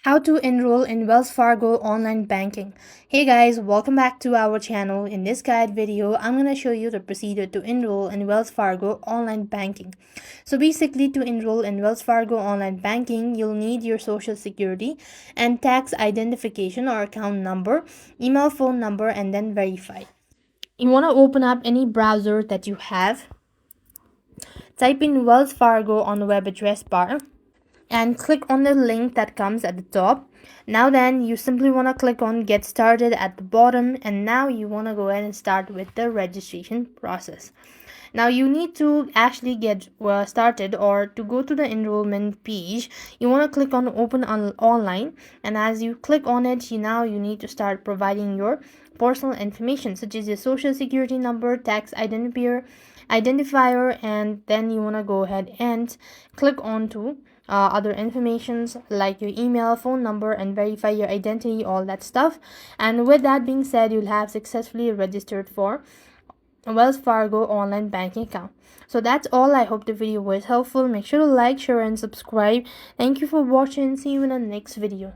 How to enroll in Wells Fargo online banking. Hey guys, welcome back to our channel. In this guide video, I'm going to show you the procedure to enroll in Wells Fargo online banking. So basically, to enroll in Wells Fargo online banking, you'll need your social security and tax identification or account number, email, phone number, and then verify. You want to open up any browser that you have. Type in Wells Fargo on the web address bar and click on the link that comes at the top. Now then, you simply want to click on get started at the bottom, and now you want to go ahead and start with the registration process. Now you need to actually get started, or to go to the enrollment page, you want to click on open online, and as you click on it, you need to start providing your personal information such as your social security number, tax identifier, and then you want to go ahead and click on to other informations like your email, phone number, and verify your identity, all that stuff. And with that being said, you'll have successfully registered for a Wells Fargo online banking account. So that's all. I hope the video was helpful. Make sure to like, share, and subscribe. Thank you for watching. See you in the next video.